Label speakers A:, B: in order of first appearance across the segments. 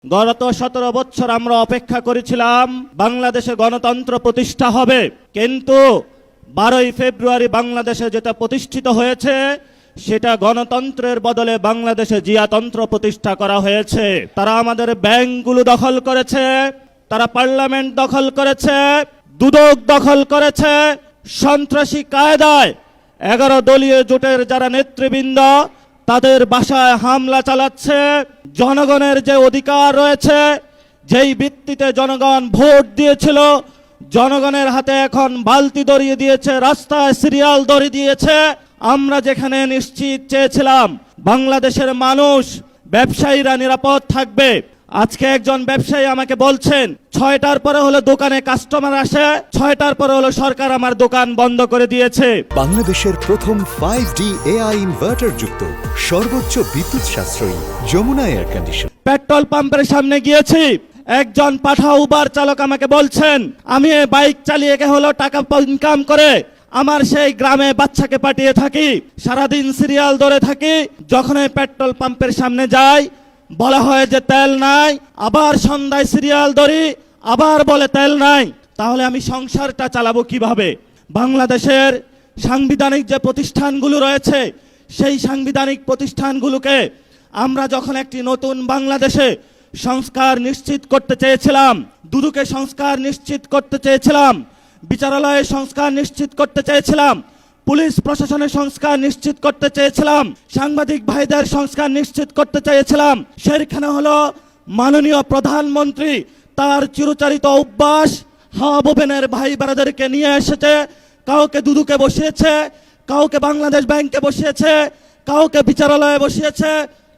A: গত 17 বছর আমরা অপেক্ষা করেছিলাম বাংলাদেশে গণতন্ত্র প্রতিষ্ঠা হবে, কিন্তু 12ই ফেব্রুয়ারি বাংলাদেশে যেটা প্রতিষ্ঠিত হয়েছে সেটা গণতন্ত্রের বদলে বাংলাদেশে জিয়াতন্ত্র প্রতিষ্ঠা করা হয়েছে। তারা আমাদের ব্যাংকগুলো দখল করেছে, তারা পার্লামেন্ট দখল করেছে, দুদক দখল করেছে, সন্ত্রাসী কায়দায় 11 দলীয় জোটের যারা নেতৃবৃন্দ তাদের বাসায় হামলা চালাচ্ছে। জনগণের যে অধিকার রয়েছে, যেই ভিত্তিতে জনগণ ভোট দিয়েছিল, জনগণের হাতে এখন বালতি ধরিয়ে দিয়েছে, রাস্তায় সিরিয়াল ধরিয়ে দিয়েছে। আমরা যেখানে নিশ্চিত চেয়েছিলাম বাংলাদেশের মানুষ, ব্যবসায়ীরা নিরাপদ থাকবে, আজকে একজন ব্যবসায়ী আমাকে বলছেন 6টার পরে হলো দোকানে কাস্টমার আসে, 6টার পরে হলো সরকার আমার দোকান বন্ধ করে দিয়েছে।
B: বাংলাদেশের প্রথম 5D AI ইনভার্টার যুক্ত সর্বোচ্চ বিদ্যুৎ সাশ্রয়ী যমুনা এয়ার কন্ডিশন।
A: পেট্রোল পাম্পের সামনে গিয়েছি, একজন পাঠা উবার চালক আমাকে বলছেন আমি বাইক চালিয়ে হলো টাকা ইনকাম করে আমার সেই গ্রামে বাচ্চাকে পাঠিয়ে থাকি, সারাদিন সিরিয়াল ধরে থাকি, যখন পেট্রোল পাম্পের সামনে যাই বলা হয় যে তেল নাই, আবার সন্ধ্যায় সিরিয়াল ধরি, আবার বলে তেল নাই। তাহলে আমি সংসারটা চালাবো কিভাবে? বাংলাদেশের সাংবিধানিক যে প্রতিষ্ঠানগুলো রয়েছে সেই সাংবিধানিক প্রতিষ্ঠানগুলোকে আমরা যখন একটি নতুন বাংলাদেশে সংস্কার নিশ্চিত করতে চেয়েছিলাম, দুদকে সংস্কার নিশ্চিত করতে চেয়েছিলাম, বিচারালয়ে সংস্কার নিশ্চিত করতে চেয়েছিলাম, পুলিশ প্রশাসনের সংস্কার নিশ্চিত করতে চেয়েছিলাম, সাংবাদিক ভাইদের সংস্কার নিশ্চিত করতে চেয়েছিলাম, সেখানে হলো মাননীয় প্রধানমন্ত্রী তার চিরচারিত অভ্যাস হাওয়া বোবেনের ভাই বারাদেরকে নিয়ে এসেছে, কাউকে দুদুকে বসিয়েছে, কাউকে বাংলাদেশ ব্যাংকে বসিয়েছে, কাউকে বিচারালয়ে বসিয়েছে,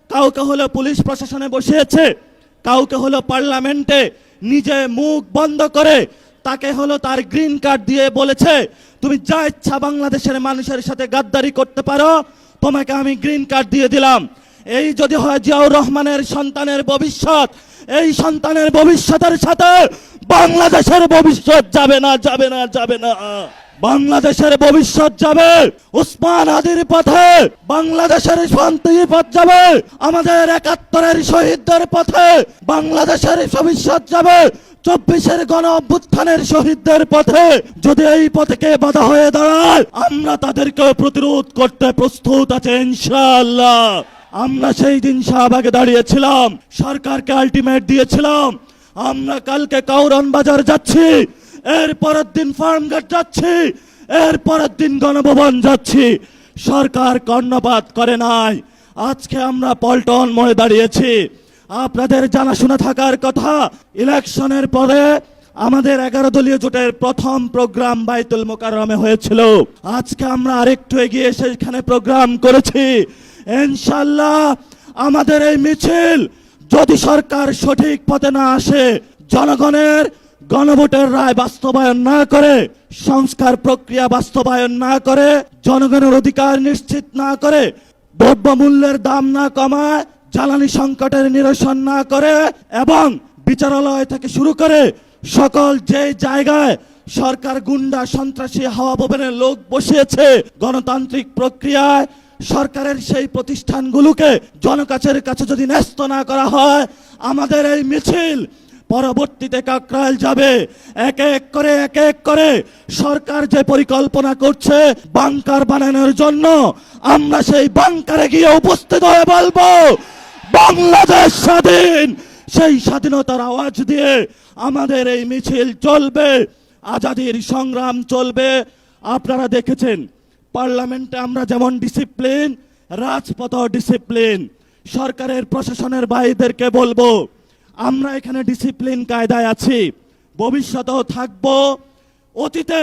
A: কাউকে হলো পুলিশ প্রশাসনে বসিয়েছে, কাউকে হলো পার্লামেন্টে নিজে মুখ বন্ধ করে তাকে হলো তার গ্রিন কার্ড দিয়ে বলেছে তুমি যা ইচ্ছা বাংলাদেশের মানুষের সাথে গাদ্দারি করতে পারো, তোমাকে আমি গ্রিন কার্ড দিয়ে দিলাম। এই যদি হয় জিয়াউর রহমানের সন্তানের ভবিষ্যৎ, এই সন্তানের ভবিষ্যতের সাথে বাংলাদেশের ভবিষ্যৎ যাবে না, যাবে না, যাবে না। বাংলাদেশের ভবিষ্যৎ যাবে উসমান হাদির পথে, বাংলাদেশের শান্তির পথ যাবে আমাদের 71-এর শহীদদের পথে, বাংলাদেশের ভবিষ্যৎ যাবে 24-এর গণ অভ্যুত্থানের শহীদদের পথে। যদি এই পথে বাধা হয়ে দাঁড়ায় আমরা তাদেরকে প্রতিরোধ করতে প্রস্তুত আছে ইনশাআল্লাহ। আমরা সেই দিন শাহবাগে দাঁড়িয়েছিলাম, সরকারকে আলটিমেট দিয়েছিলাম আমরা কালকে কাউরন বাজার যাচ্ছি, এর পরের দিন ফার্মগেট যাচ্ছি, এর পরের দিন গণভবন যাচ্ছি। সরকার কর্ণপাত করে নাই। আজকে আমরা পল্টন মোড়ে দাঁড়িয়েছি। আপনাদের জানাশোনা থাকার কথা, ইলেকশনের পরে আমাদের 11 দলীয় জোটের প্রথম প্রোগ্রাম বাইতুল মোকাররমে হয়েছিল। আজকে আমরা আরেকটু এগিয়ে সেখানে প্রোগ্রাম করেছি। ইনশাআল্লাহ আমাদের এই মিছিল যদি সরকার সঠিক পথে না আসে, জনগণের গণভোটের রায় বাস্তবায়ন না করে, সংস্কার প্রক্রিয়া বাস্তবায়ন না করে, জনগণের অধিকার নিশ্চিত না করে, দ্রব্যমূল্যের দাম না কমায়, জ্বালানি সংকটের নিরসন না করে, এবং বিচারালয় থেকে শুরু করে সকল যে জায়গায় সরকার গুন্ডা সন্ত্রাসী হাওয়া বোবেনের লোক বসিয়েছে, গণতান্ত্রিক প্রক্রিয়ায় সরকারের সেই প্রতিষ্ঠানগুলোকে জনকাছের কাছে যদি ন্যস্ত না করা হয়, আমাদের এই মিছিল পরবর্তীতে কাকরাইল যাবে। এক এক করে সরকার যে পরিকল্পনা করছে বাংকার বানানোর জন্য, আমরা সেই বাংকারে গিয়ে উপস্থিত হয়ে বলবো বাংলাদেশ স্বাধীন। সেই স্বাধীনতার আওয়াজ দিয়ে আমাদের এই মিছিল চলবে, আজাদির সংগ্রাম চলবে। আপনারা দেখেছেন পার্লামেন্টে আমরা যেমন ডিসিপ্লিন, রাজপথ ডিসিপ্লিন। সরকারের প্রশাসনের ভাইদেরকে বলবো আমরা এখানে ডিসিপ্লিন কায়দায় আছি, ভবিষ্যতেও থাকবো। অতীতে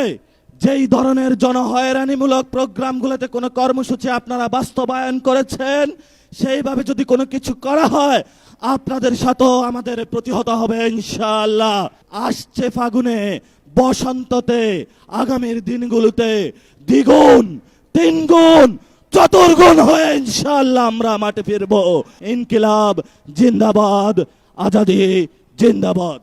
A: যেই ধরনের জনহয়রানিমূলক প্রোগ্রামগুলোতে কোনো কর্মসূচি আপনারা বাস্তবায়ন করেছেন, সেইভাবে যদি কোনো কিছু করা হয় আপনাদের সাথেও আমাদের প্রতিহত হবে ইনশাআল্লাহ। আসছে ফাগুনে, বসন্ততে, আগামীর দিনগুলোতে দ্বিগুণ, তিনগুণ, চতুর্গুণ হয়ে ইনশাআল্লাহ আমরা মাঠে ফিরবো। ইনকিলাব জিন্দাবাদ, আজাদি জিন্দাবাদ।